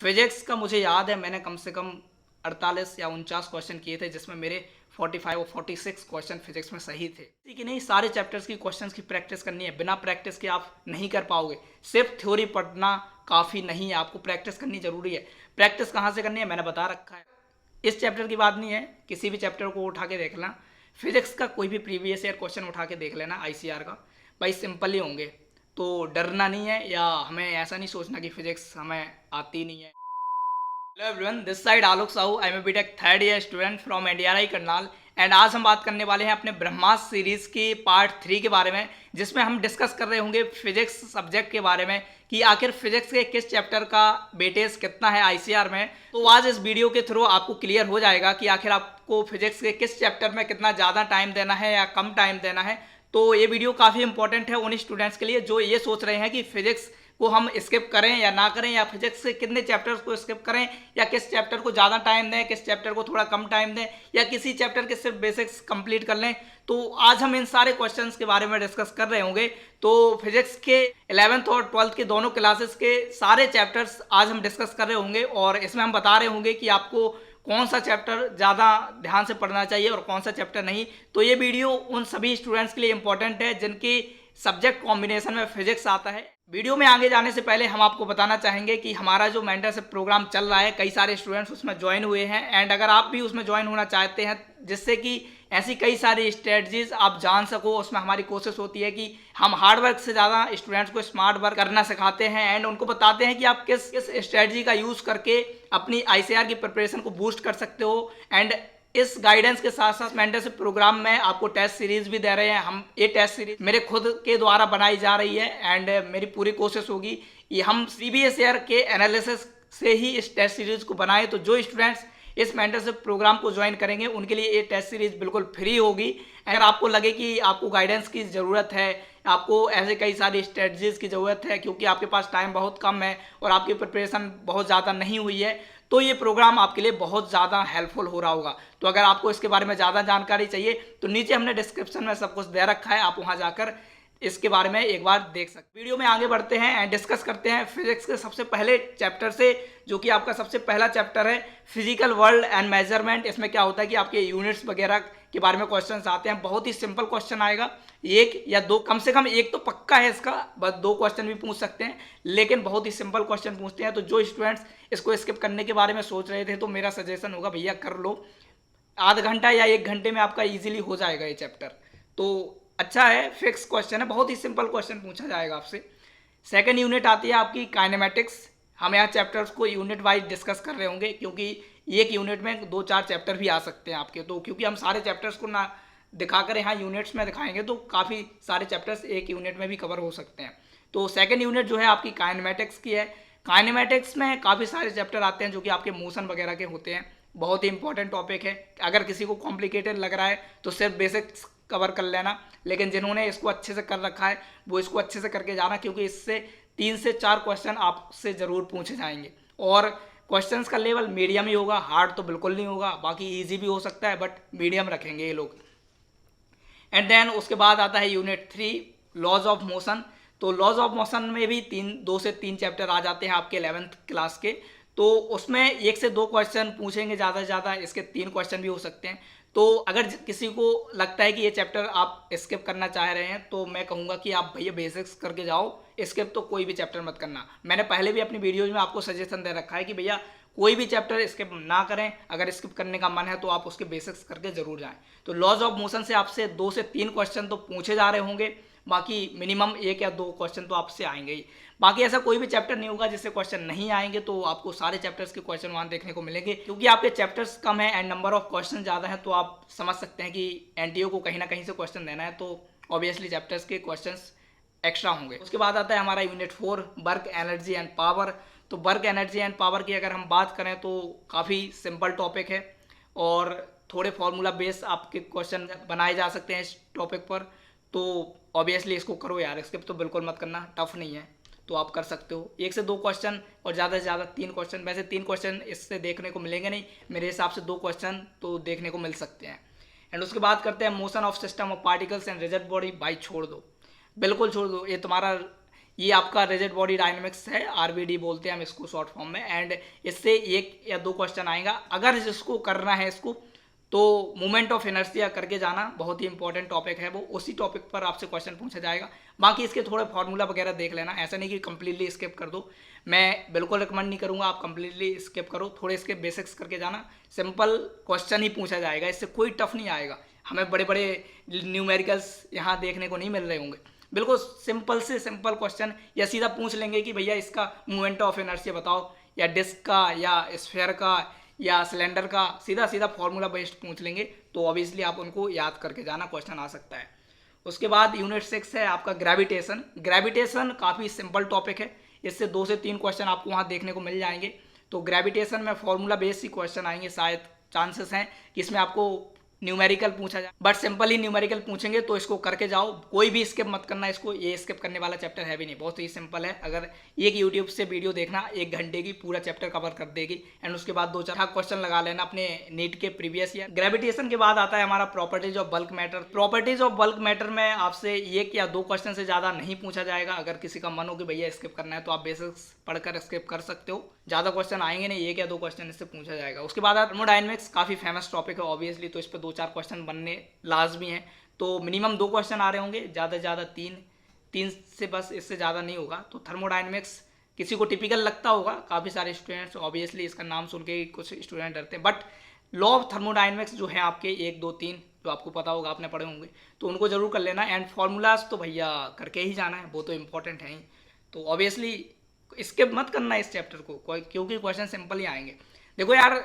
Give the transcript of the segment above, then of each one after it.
Physics का मुझे याद है मैंने कम से कम 48 या 49 क्वेश्चन किए थे, जिसमें मेरे 45 और 46 क्वेश्चन फिजिक्स में सही थे। इसी की नहीं, सारे चैप्टर्स की क्वेश्चंस की प्रैक्टिस करनी है। बिना प्रैक्टिस के आप नहीं कर पाओगे। सिर्फ थ्योरी पढ़ना काफ़ी नहीं है, आपको प्रैक्टिस करनी जरूरी है। प्रैक्टिस कहाँ से करनी है मैंने बता रखा है। इस चैप्टर की बात नहीं है, किसी भी चैप्टर को उठा के देख लेना। फिजिक्स का कोई भी प्रीवियस ईयर क्वेश्चन उठा के देख लेना, आईसीआर का। भाई सिंपल ही होंगे, तो डरना नहीं है या हमें ऐसा नहीं सोचना कि फिजिक्स हमें आती नहीं है। Hello everyone, this side Alok Sahu. I am BTech third year student from NDRI Karnal. And आज हम बात करने वाले हैं अपने ब्रह्मास्त्र सीरीज की पार्ट 3 के बारे में, जिसमें हम डिस्कस कर रहे होंगे फिजिक्स सब्जेक्ट के बारे में कि आखिर फिजिक्स के किस चैप्टर का वेटेज कितना है आईसीआर में। तो आज इस वीडियो के थ्रू आपको क्लियर हो जाएगा कि आखिर आपको फिजिक्स के किस चैप्टर में कितना ज़्यादा टाइम देना है या कम टाइम देना है। तो ये वीडियो काफ़ी इंपॉर्टेंट है उन स्टूडेंट्स के लिए जो ये सोच रहे हैं कि फिजिक्स को हम स्किप करें या ना करें, या फिजिक्स के कितने चैप्टर्स को स्किप करें, या किस चैप्टर को ज़्यादा टाइम दें, किस चैप्टर को थोड़ा कम टाइम दें, या किसी चैप्टर के सिर्फ बेसिक्स कंप्लीट कर लें। तो आज हम इन सारे क्वेश्चंस के बारे में डिस्कस कर रहे होंगे। तो फिजिक्स के 11th और 12th के दोनों क्लासेस के सारे चैप्टर्स आज हम डिस्कस कर रहे होंगे, और इसमें हम बता रहे होंगे कि आपको कौन सा चैप्टर ज़्यादा ध्यान से पढ़ना चाहिए और कौन सा चैप्टर नहीं। तो ये वीडियो उन सभी स्टूडेंट्स के लिए इंपॉर्टेंट है जिनकी सब्जेक्ट कॉम्बिनेशन में फिजिक्स आता है। वीडियो में आगे जाने से पहले हम आपको बताना चाहेंगे कि हमारा जो मेंटरशिप प्रोग्राम चल रहा है, कई सारे स्टूडेंट्स उसमें ज्वाइन हुए हैं। एंड अगर आप भी उसमें ज्वाइन होना चाहते हैं, जिससे कि ऐसी कई सारी स्ट्रेटजीज आप जान सको, उसमें हमारी कोशिश होती है कि हम हार्ड वर्क से ज़्यादा स्टूडेंट्स को स्मार्ट वर्क करना सिखाते हैं। एंड उनको बताते हैं कि आप किस किस स्ट्रेटजी का यूज़ करके अपनी आईसीआर की प्रिपरेशन को बूस्ट कर सकते हो। एंड इस गाइडेंस के साथ साथ मेंटरशिप प्रोग्राम में आपको टेस्ट सीरीज भी दे रहे हैं हम। ये टेस्ट सीरीज मेरे खुद के द्वारा बनाई जा रही है, एंड मेरी पूरी कोशिश होगी कि हम प्रीवियस ईयर के एनालिसिस से ही इस टेस्ट सीरीज को बनाए। तो जो स्टूडेंट्स इस मेंटरशिप प्रोग्राम को ज्वाइन करेंगे उनके लिए ये टेस्ट सीरीज बिल्कुल फ्री होगी। अगर आपको लगे कि आपको गाइडेंस की ज़रूरत है, आपको ऐसे कई सारी स्ट्रेटजीज की ज़रूरत है, क्योंकि आपके पास टाइम बहुत कम है और आपकी प्रिपरेशन बहुत ज़्यादा नहीं हुई है, तो ये प्रोग्राम आपके लिए बहुत ज़्यादा हेल्पफुल हो रहा होगा। तो अगर आपको इसके बारे में ज़्यादा जानकारी चाहिए तो नीचे हमने डिस्क्रिप्शन में सब कुछ दे रखा है, आप वहाँ जाकर इसके बारे में एक बार देख सकते। वीडियो में आगे बढ़ते हैं एंड डिस्कस करते हैं फिजिक्स के सबसे पहले चैप्टर से, जो कि आपका सबसे पहला चैप्टर है फिजिकल वर्ल्ड एंड मेजरमेंट। इसमें क्या होता है कि आपके यूनिट्स वगैरह के बारे में क्वेश्चंस आते हैं। बहुत ही सिंपल क्वेश्चन आएगा, एक या दो, कम से कम एक तो पक्का है इसका, बस दो क्वेश्चन भी पूछ सकते हैं, लेकिन बहुत ही सिंपल क्वेश्चन पूछते हैं। तो जो स्टूडेंट्स इसको स्किप करने के बारे में सोच रहे थे, तो मेरा सजेशन होगा भैया कर लो, आध घंटा या एक घंटे में आपका इजीली हो जाएगा ये चैप्टर। तो अच्छा है, फिक्स क्वेश्चन है, बहुत ही सिंपल क्वेश्चन पूछा जाएगा आपसे। सेकंड यूनिट आती है आपकी काइनेमेटिक्स। हम यहाँ चैप्टर्स को यूनिट वाइज डिस्कस कर रहे होंगे, क्योंकि एक यूनिट में 2-4 चैप्टर भी आ सकते हैं आपके। तो क्योंकि हम सारे चैप्टर्स को ना दिखाकर यहाँ यूनिट्स में दिखाएंगे, तो काफ़ी सारे चैप्टर्स एक यूनिट में भी कवर हो सकते हैं। तो सेकेंड यूनिट जो है आपकी काइनेमेटिक्स की है। काइनेमेटिक्स में काफ़ी सारे चैप्टर आते हैं जो कि आपके मोशन वगैरह के होते हैं। बहुत ही इंपॉर्टेंट टॉपिक है। अगर किसी को कॉम्प्लिकेटेड लग रहा है तो सिर्फ बेसिक्स कवर कर लेना, लेकिन जिन्होंने इसको अच्छे से कर रखा है वो इसको अच्छे से करके जाना, क्योंकि इससे 3 से 4 क्वेश्चन आपसे ज़रूर पूछे जाएंगे। और क्वेश्चंस का लेवल मीडियम ही होगा, हार्ड तो बिल्कुल नहीं होगा। बाकी ईजी भी हो सकता है, बट मीडियम रखेंगे ये लोग। एंड देन उसके बाद आता है यूनिट 3 लॉज ऑफ मोशन। तो लॉज ऑफ मोशन में भी 2 से 3 चैप्टर आ जाते हैं आपके 11th क्लास के। तो उसमें 1 से 2 क्वेश्चन पूछेंगे ज़्यादा से ज़्यादा, इसके 3 क्वेश्चन भी हो सकते हैं। तो अगर किसी को लगता है कि ये चैप्टर आप स्किप करना चाह रहे हैं, तो मैं कहूँगा कि आप भैया बेसिक्स करके जाओ, स्किप तो कोई भी चैप्टर मत करना। मैंने पहले भी अपनी वीडियोज़ में आपको सजेशन दे रखा है कि भैया कोई भी चैप्टर स्किप ना करें। अगर स्किप करने का मन है तो आप उसके बेसिक्स करके जरूर जाएं। तो लॉज ऑफ मोशन से आपसे 2 से 3 क्वेश्चन तो पूछे जा रहे होंगे, बाकी मिनिमम 1 या 2 क्वेश्चन तो आपसे आएंगे ही। बाकी ऐसा कोई भी चैप्टर नहीं होगा जिससे क्वेश्चन नहीं आएंगे, तो आपको सारे चैप्टर्स के क्वेश्चन वहाँ देखने को मिलेंगे। क्योंकि आपके चैप्टर्स कम है एंड नंबर ऑफ क्वेश्चन ज़्यादा है, तो आप समझ सकते हैं कि एनटीओ को कहीं ना कहीं से क्वेश्चन देना है, तो ऑब्वियसली चैप्टर्स के क्वेश्चन एक्स्ट्रा होंगे। उसके बाद आता है हमारा unit 4 work energy and power. तो वर्क एनर्जी एंड पावर की अगर हम बात करें तो काफ़ी सिंपल टॉपिक है, और थोड़े फार्मूला बेस आपके क्वेश्चन बनाए जा सकते हैं इस टॉपिक पर। तो ऑब्वियसली इसको करो यार, स्किप तो बिल्कुल मत करना, टफ नहीं है, तो आप कर सकते हो। 1 से 2 क्वेश्चन और ज़्यादा से ज़्यादा 3 क्वेश्चन। वैसे 3 क्वेश्चन इससे देखने को मिलेंगे नहीं, मेरे हिसाब से 2 क्वेश्चन तो देखने को मिल सकते हैं। एंड उसके बाद करते हैं motion of system of particles and rigid body. भाई छोड़ दो, बिल्कुल छोड़ दो, ये तुम्हारा ये आपका रिजिड बॉडी डायनेमिक्स है, आरबीडी बोलते हैं हम इसको शॉर्ट फॉर्म में। एंड इससे 1 या 2 क्वेश्चन आएगा। अगर जिसको करना है इसको, तो मोमेंट ऑफ इनर्शिया करके जाना, बहुत ही इंपॉर्टेंट टॉपिक है वो, उसी टॉपिक पर आपसे क्वेश्चन पूछा जाएगा। बाकी इसके थोड़े फार्मूला वगैरह देख लेना, ऐसा नहीं कि कंप्लीटली स्किप कर दो। मैं बिल्कुल रिकमेंड नहीं करूंगा आप कंप्लीटली स्किप करो, थोड़े इसके बेसिक्स करके जाना। सिंपल क्वेश्चन ही पूछा जाएगा, इससे कोई टफ नहीं आएगा। हमें बड़े बड़े न्यूमेरिकल्स यहाँ देखने को नहीं मिल रहे होंगे। बिल्कुल सिंपल से सिंपल क्वेश्चन, या सीधा पूछ लेंगे कि भैया इसका मोमेंट ऑफ इनर्शिया बताओ, या डिस्क का, या स्फेयर का, या सिलेंडर का, सीधा सीधा फॉर्मूला बेस्ड पूछ लेंगे, तो ऑब्वियसली आप उनको याद करके जाना, क्वेश्चन आ सकता है। उसके बाद यूनिट 6 है आपका ग्रेविटेशन। ग्रेविटेशन काफ़ी सिंपल टॉपिक है, इससे 2 से 3 क्वेश्चन आपको वहाँ देखने को मिल जाएंगे। तो ग्रेविटेशन में फॉर्मूला बेस्ड ही क्वेश्चन आएंगे, शायद चांसेस हैं कि इसमें आपको न्यूमेरिकल पूछा जाए, बट सिंपल ही न्यूमेरिकल पूछेंगे, तो इसको करके जाओ, कोई भी स्किप मत करना इसको। ये स्किप करने वाला चैप्टर है भी नहीं, बहुत ही सिंपल है। अगर एक यूट्यूब से वीडियो देखना 1 घंटे की, पूरा चैप्टर कवर कर देगी। एंड उसके बाद 2-4 क्वेश्चन लगा लेना अपने नीट के प्रीवियस ईयर। ग्रेविटेशन के बाद आता है हमारा properties of bulk matter. Properties of bulk matter में आपसे 1 या 2 क्वेश्चन से ज़्यादा नहीं पूछा जाएगा। अगर किसी का मन हो कि भैया स्किप करना है, तो आप बेसिक्स पढ़कर स्किप कर सकते हो, ज़्यादा क्वेश्चन आएंगे नहीं, 1 या 2 क्वेश्चन इससे पूछा जाएगा। उसके बाद थर्मोडायनेमिक्स, काफ़ी फेमस टॉपिक है ऑब्वियसली, तो इस पर 2-4 क्वेश्चन बनने लाजमी है। तो मिनिमम 2 क्वेश्चन आ रहे होंगे, ज़्यादा से ज़्यादा 3 से बस, इससे ज़्यादा नहीं होगा। तो थर्मोडायनेमिक्स किसी को टिपिकल लगता होगा, काफ़ी सारे स्टूडेंट्स ऑब्वियसली इसका नाम सुन के कुछ स्टूडेंट डरते हैं, बट लॉ ऑफ थर्मोडायनेमिक्स जो है आपके 1, 2, 3 जो आपको पता होगा, आपने पढ़े होंगे, तो उनको जरूर कर लेना। एंड फार्मूलाज तो भैया करके ही जाना है, वो तो इंपॉर्टेंट है ही। तो ऑब्वियसली स्किप मत करना इस चैप्टर को, क्योंकि क्वेश्चन सिंपल ही आएंगे। देखो यार,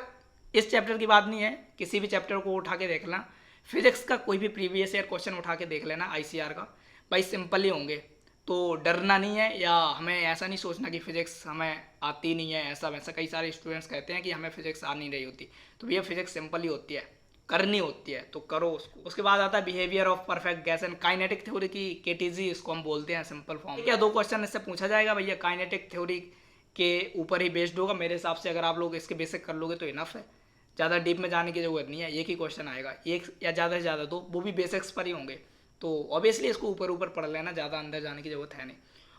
इस चैप्टर की बात नहीं है, किसी भी चैप्टर को उठा के देख लेना। फिजिक्स का कोई भी प्रीवियस ईयर क्वेश्चन उठा के देख लेना, आईसीआर का, भाई सिंपल ही होंगे। तो डरना नहीं है, या हमें ऐसा नहीं सोचना कि फिजिक्स हमें आती नहीं है, ऐसा वैसा। कई सारे स्टूडेंट्स कहते हैं कि हमें फिजिक्स आ नहीं रही होती, तो भैया फिजिक्स सिंपल ही होती है, करनी होती है, तो करो उसको। उसके बाद आता है behaviour of perfect gas and kinetic theory की, केटीजी इसको हम बोलते हैं सिंपल फॉर्म। क्या 2 क्वेश्चन इससे पूछा जाएगा भैया, काइनेटिक थ्योरी के ऊपर ही बेस्ड होगा मेरे हिसाब से। अगर आप लोग इसके बेसिक कर लोगे तो इनफ है, ज़्यादा डीप में जाने की जरूरत नहीं है। 1 ही क्वेश्चन आएगा, 1 या ज़्यादा से ज़्यादा 2, वो भी बेसिक्स पर ही होंगे। तो ऑब्वियसली इसको ऊपर ऊपर पढ़ लेना, ज़्यादा अंदर जाने की जरूरत है नहीं।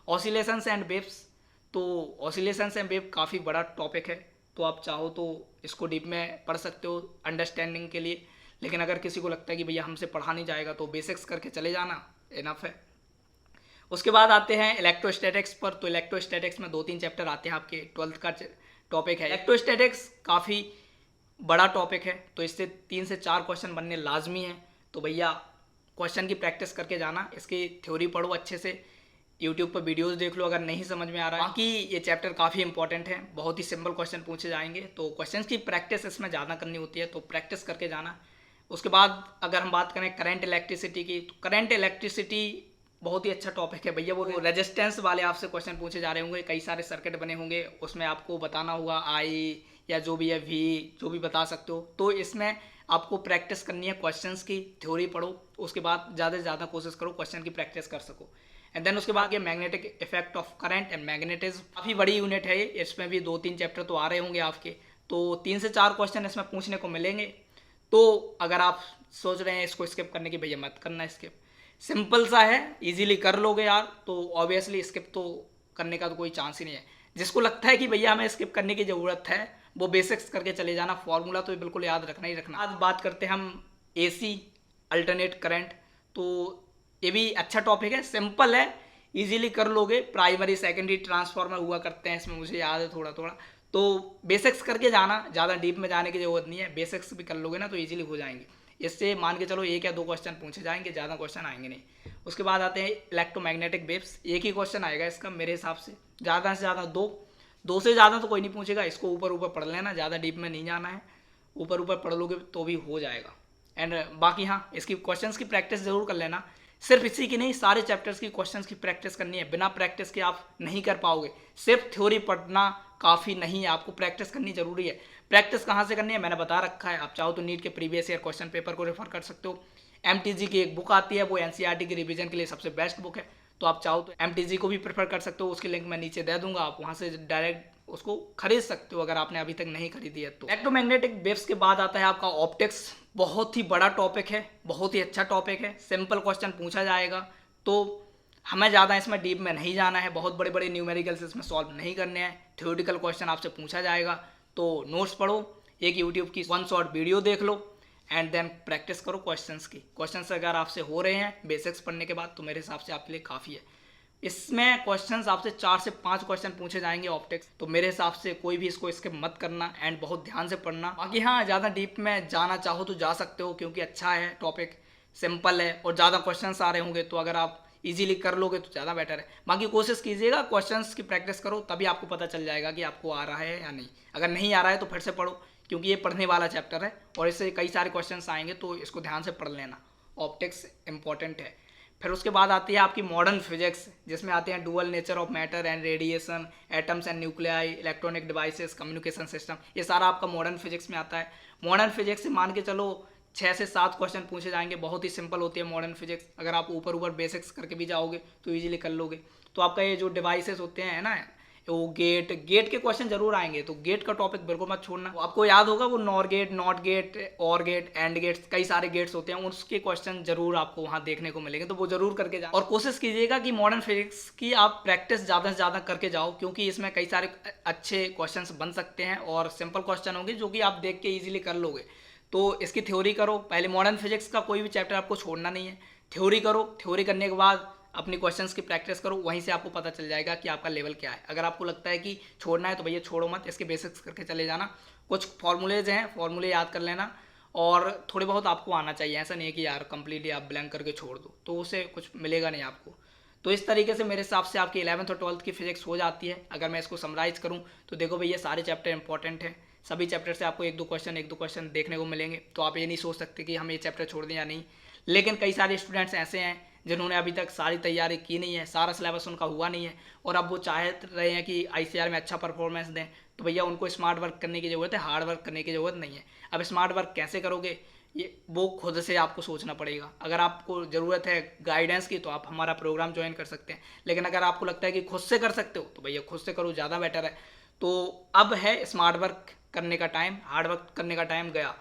ऑसिलेशंस एंड वेव्स, तो ऑसिलेशंस एंड वेव काफ़ी बड़ा टॉपिक है, तो आप चाहो तो इसको डीप में पढ़ सकते हो अंडरस्टैंडिंग के लिए। लेकिन अगर किसी को लगता है कि भैया हमसे पढ़ा नहीं जाएगा, तो बेसिक्स करके चले जाना, इनफ है। उसके बाद आते हैं इलेक्ट्रोस्टैटिक्स पर। तो इलेक्ट्रोस्टैटिक्स में 2-3 चैप्टर आते हैं, आपके 12th का टॉपिक है। इलेक्ट्रोस्टैटिक्स काफ़ी बड़ा टॉपिक है, तो इससे 3 से 4 क्वेश्चन बनने लाजमी है। तो भैया क्वेश्चन की प्रैक्टिस करके जाना, इसकी थ्योरी पढ़ो अच्छे से, यूट्यूब पर वीडियोस देख लो अगर नहीं समझ में आ रहा है। बाकी ये चैप्टर काफ़ी इंपॉर्टेंट है, बहुत ही सिंपल क्वेश्चन पूछे जाएंगे, तो क्वेश्चन की प्रैक्टिस इसमें ज़्यादा करनी होती है, तो प्रैक्टिस करके जाना। उसके बाद अगर हम बात करें करंट इलेक्ट्रिसिटी की, तो करंट इलेक्ट्रिसिटी बहुत ही अच्छा टॉपिक है भैया। वो रेजिस्टेंस वाले आपसे क्वेश्चन पूछे जा रहे होंगे, कई सारे सर्किट बने होंगे, उसमें आपको बताना होगा आई या जो भी है वी, जो भी बता सकते हो। तो इसमें आपको प्रैक्टिस करनी है, क्वेश्चंस की थ्योरी पढ़ो, उसके बाद ज़्यादा से ज़्यादा कोशिश करो क्वेश्चन की प्रैक्टिस कर सको। एंड देन उसके बाद ये magnetic effect of current and magnetism, काफ़ी बड़ी यूनिट है ये, इसमें भी 2-3 चैप्टर तो आ रहे होंगे आपके, तो 3 से 4 क्वेश्चन इसमें पूछने को मिलेंगे। तो अगर आप सोच रहे हैं इसको स्किप करने की, भैया मत करना स्किप, सिंपल सा है, इजीली कर लोगे यार, तो ऑब्वियसली स्किप तो करने का तो कोई चांस ही नहीं है। जिसको लगता है कि भैया हमें स्किप करने की ज़रूरत है, वो बेसिक्स करके चले जाना, फॉर्मूला तो बिल्कुल याद रखना ही रखना। आज बात करते हैं हम एसी अल्टरनेट करंट, तो ये भी अच्छा टॉपिक है, सिंपल है, इजीली कर लोगे। प्राइमरी सेकेंडरी ट्रांसफार्मर हुआ करते हैं इसमें, मुझे याद है थोड़ा थोड़ा, तो बेसिक्स करके जाना, ज़्यादा डीप में जाने की जरूरत नहीं है, बेसिक्स भी कर लोगे ना तो इजीली हो जाएंगे। इससे मान के चलो 1 या 2 क्वेश्चन पूछे जाएंगे, ज़्यादा क्वेश्चन आएंगे नहीं। उसके बाद आते हैं इलेक्ट्रोमैग्नेटिक वेव्स, 1 ही क्वेश्चन आएगा इसका मेरे हिसाब से, ज़्यादा से ज़्यादा 2 से ज़्यादा तो कोई नहीं पूछेगा। इसको ऊपर ऊपर पढ़ लेना, ज़्यादा डीप में नहीं जाना है, ऊपर ऊपर पढ़ लोगे तो भी हो जाएगा। एंड बाकी हाँ, इसकी क्वेश्चंस की प्रैक्टिस जरूर कर लेना, सिर्फ इसी की नहीं, सारे चैप्टर्स की क्वेश्चंस की प्रैक्टिस करनी है। बिना प्रैक्टिस के आप नहीं कर पाओगे, सिर्फ थ्योरी पढ़ना काफ़ी नहीं है, आपको प्रैक्टिस करनी जरूरी है। प्रैक्टिस कहाँ से करनी है मैंने बता रखा है, आप चाहो तो नीट के प्रीवियस ईयर क्वेश्चन पेपर को रेफर कर सकते हो। MTG की एक बुक आती है, वो NCERT की रिवीजन के लिए सबसे बेस्ट बुक है, तो आप चाहो तो MTG को भी प्रेफर कर सकते हो, उसकी लिंक मैं नीचे दे दूंगा, आप वहाँ से डायरेक्ट उसको खरीद सकते हो अगर आपने अभी तक नहीं खरीदी है तो। इलेक्ट्रोमैग्नेटिक वेव्स के बाद आता है आपका ऑप्टिक्स, बहुत ही बड़ा टॉपिक है, बहुत ही अच्छा टॉपिक है, सिंपल क्वेश्चन पूछा जाएगा। तो हमें ज़्यादा इसमें डीप में नहीं जाना है, बहुत बड़े बड़े न्यूमेरिकल्स इसमें सॉल्व नहीं करने हैं। थ्योरेटिकल क्वेश्चन आपसे पूछा जाएगा, तो नोट्स पढ़ो, एक यूट्यूब की 1 शॉर्ट वीडियो देख लो एंड देन प्रैक्टिस करो क्वेश्चंस की। क्वेश्चंस अगर आपसे हो रहे हैं बेसिक्स पढ़ने के बाद तो मेरे हिसाब से आपके लिए काफ़ी है। इसमें क्वेश्चंस आपसे 4 से 5 क्वेश्चन पूछे जाएंगे ऑप्टिक्स, तो मेरे हिसाब से कोई भी इसको स्किप मत करना एंड बहुत ध्यान से पढ़ना। बाकी हाँ, ज़्यादा डीप में जाना चाहो तो जा सकते हो, क्योंकि अच्छा है टॉपिक, सिंपल है और ज़्यादा क्वेश्चंस आ रहे होंगे, तो अगर आप इजीली कर लोगे तो ज़्यादा बेटर है। बाकी कोशिश कीजिएगा, क्वेश्चंस की प्रैक्टिस करो, तभी आपको पता चल जाएगा कि आपको आ रहा है या नहीं। अगर नहीं आ रहा है तो फिर से पढ़ो, क्योंकि ये पढ़ने वाला चैप्टर है और इससे कई सारे क्वेश्चंस आएंगे, तो इसको ध्यान से पढ़ लेना। ऑप्टिक्स इंपॉर्टेंट है। फिर उसके बाद आती है आपकी मॉडर्न फिजिक्स, जिसमें आते हैं dual nature of matter and radiation, atoms and nuclei, electronic devices, communication system, ये सारा आपका मॉडर्न फिजिक्स में आता है। मॉडर्न फिजिक्स से मान के चलो 6 से 7 क्वेश्चन पूछे जाएंगे, बहुत ही सिंपल होती है मॉडर्न फिजिक्स। अगर आप ऊपर ऊपर बेसिक्स करके भी जाओगे तो ईजिली कर लोगे। तो आपका ये जो डिवाइसेस होते हैं ना, वो गेट के क्वेश्चन जरूर आएंगे, तो गेट का टॉपिक बिल्कुल मत छोड़ना। आपको याद होगा वो नॉर गेट, नॉट गेट, और गेट, एंड गेट्स, कई सारे गेट्स होते हैं, उसके क्वेश्चन जरूर आपको वहाँ देखने को मिलेंगे, तो वो जरूर करके जाओ। और कोशिश कीजिएगा कि मॉडर्न फिजिक्स की आप प्रैक्टिस ज़्यादा से ज़्यादा करके जाओ, क्योंकि इसमें कई सारे अच्छे क्वेश्चन बन सकते हैं और सिंपल क्वेश्चन होंगे जो कि आप देख के ईजिली कर लोगे। तो इसकी थ्योरी करो पहले। मॉडर्न फिजिक्स का कोई भी चैप्टर आपको छोड़ना नहीं है, थ्योरी करो। थ्योरी करने के बाद अपनी क्वेश्चंस की प्रैक्टिस करो, वहीं से आपको पता चल जाएगा कि आपका लेवल क्या है। अगर आपको लगता है कि छोड़ना है तो भैया छोड़ो मत, इसके बेसिक्स करके चले जाना। कुछ फॉर्मूलेज हैं, फॉर्मूले याद कर लेना, और थोड़े बहुत आपको आना चाहिए। ऐसा नहीं है कि यार कंप्लीटली आप ब्लैंक करके छोड़ दो, तो उससे कुछ मिलेगा नहीं आपको। तो इस तरीके से मेरे हिसाब से आपकी 11th और 12th की फिजिक्स हो जाती है। अगर मैं इसको समराइज करूँ तो देखो भैया, सारे चैप्टर इंपॉर्टेंट हैं, सभी चैप्टर से आपको एक दो क्वेश्चन देखने को मिलेंगे। तो आप ये नहीं सोच सकते कि हम ये चैप्टर छोड़ दें या नहीं। लेकिन कई सारे स्टूडेंट्स ऐसे हैं जिन्होंने अभी तक सारी तैयारी की नहीं है, सारा सिलेबस उनका हुआ नहीं है, और अब वो चाह रहे हैं कि ICAR में अच्छा परफॉर्मेंस दें। तो भैया उनको स्मार्ट वर्क करने की ज़रूरत है, हार्ड वर्क करने की ज़रूरत नहीं है। अब स्मार्ट वर्क कैसे करोगे, ये वो खुद से आपको सोचना पड़ेगा। अगर आपको ज़रूरत है गाइडेंस की तो आप हमारा प्रोग्राम ज्वाइन कर सकते हैं, लेकिन अगर आपको लगता है कि खुद से कर सकते हो तो भैया खुद से करो, ज़्यादा बेटर है। तो अब है स्मार्ट वर्क करने का टाइम, हार्ड वर्क करने का टाइम गया।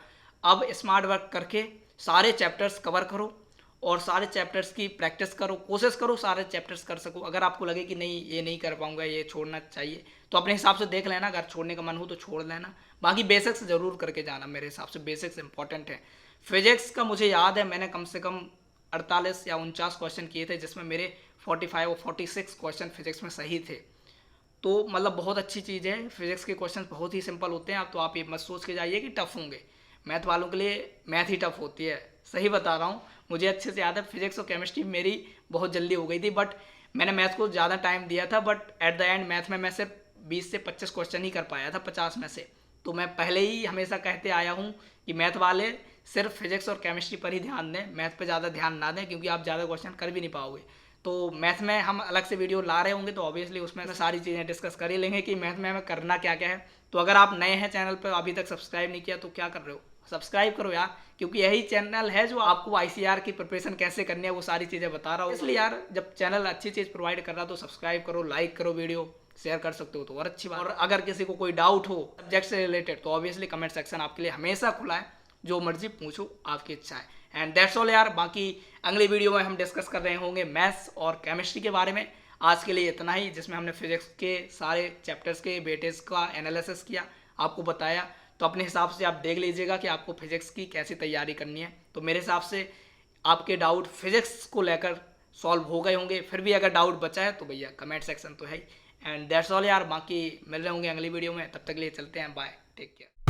अब स्मार्ट वर्क करके सारे चैप्टर्स कवर करो और सारे चैप्टर्स की प्रैक्टिस करो, कोशिश करो सारे चैप्टर्स कर सको। अगर आपको लगे कि नहीं ये नहीं कर पाऊंगा, ये छोड़ना चाहिए, तो अपने हिसाब से देख लेना, अगर छोड़ने का मन हो तो छोड़ लेना। बाकी बेसिक्स जरूर करके जाना, मेरे हिसाब से बेसिक्स इंपॉर्टेंट है। फिजिक्स का मुझे याद है मैंने कम से कम 48 या 49 क्वेश्चन किए थे, जिसमें मेरे 45 और 46 क्वेश्चन फिजिक्स में सही थे। तो मतलब बहुत अच्छी चीज़ है, फिजिक्स के क्वेश्चन बहुत ही सिंपल होते हैं। तो आप ये मत सोच के जाइए कि टफ होंगे। मैथ वालों के लिए मैथ ही टफ होती है, सही बता रहा हूँ। मुझे अच्छे से याद है, फिजिक्स और केमिस्ट्री मेरी बहुत जल्दी हो गई थी, बट मैंने मैथ को ज़्यादा टाइम दिया था, but at the end math में मैं सिर्फ 20 से 25 क्वेश्चन ही कर पाया था 50 में से। तो मैं पहले ही हमेशा कहते आया हूँ कि मैथ वाले सिर्फ फिजिक्स और केमिस्ट्री पर ही ध्यान दें, मैथ पर ज़्यादा ध्यान ना दें, क्योंकि आप ज़्यादा क्वेश्चन कर भी नहीं पाओगे। तो मैथ में हम अलग से वीडियो ला रहे होंगे, तो ऑब्वियसली उसमें से सारी चीज़ें डिस्कस कर ही लेंगे कि मैथ में हमें करना क्या क्या है। तो अगर आप नए हैं चैनल पर, अभी तक सब्सक्राइब नहीं किया, तो क्या कर रहे हो, सब्सक्राइब करो यार, क्योंकि यही चैनल है जो आपको ICAR की प्रिपरेशन कैसे करनी है वो सारी चीज़ें बता रहा हूँ। इसलिए यार, जब चैनल अच्छी चीज़ प्रोवाइड कर रहा तो सब्सक्राइब करो, लाइक करो, वीडियो शेयर कर सकते हो तो और अच्छी बात। और अगर किसी को कोई डाउट हो सब्जेक्ट से रिलेटेड, तो ऑब्वियसली कमेंट सेक्शन आपके लिए हमेशा खुला है, जो मर्जी पूछो, आपकी इच्छा है। एंड दैट्स ऑल यार। बाकी अगली वीडियो में हम डिस्कस कर रहे होंगे मैथ्स और केमिस्ट्री के बारे में। आज के लिए इतना ही, जिसमें हमने फिजिक्स के सारे चैप्टर्स के वेटेज का एनालिसिस किया, आपको बताया। तो अपने हिसाब से आप देख लीजिएगा कि आपको फिजिक्स की कैसी तैयारी करनी है। तो मेरे हिसाब से आपके डाउट फिजिक्स को लेकर सॉल्व हो गए होंगे। फिर भी अगर डाउट बचा है तो भैया कमेंट सेक्शन तो है ही। एंड दैट्स ऑल यार। बाकी मिल रहे होंगे अगली वीडियो में, तब तक के लिए चलते हैं, बाय, टेक केयर।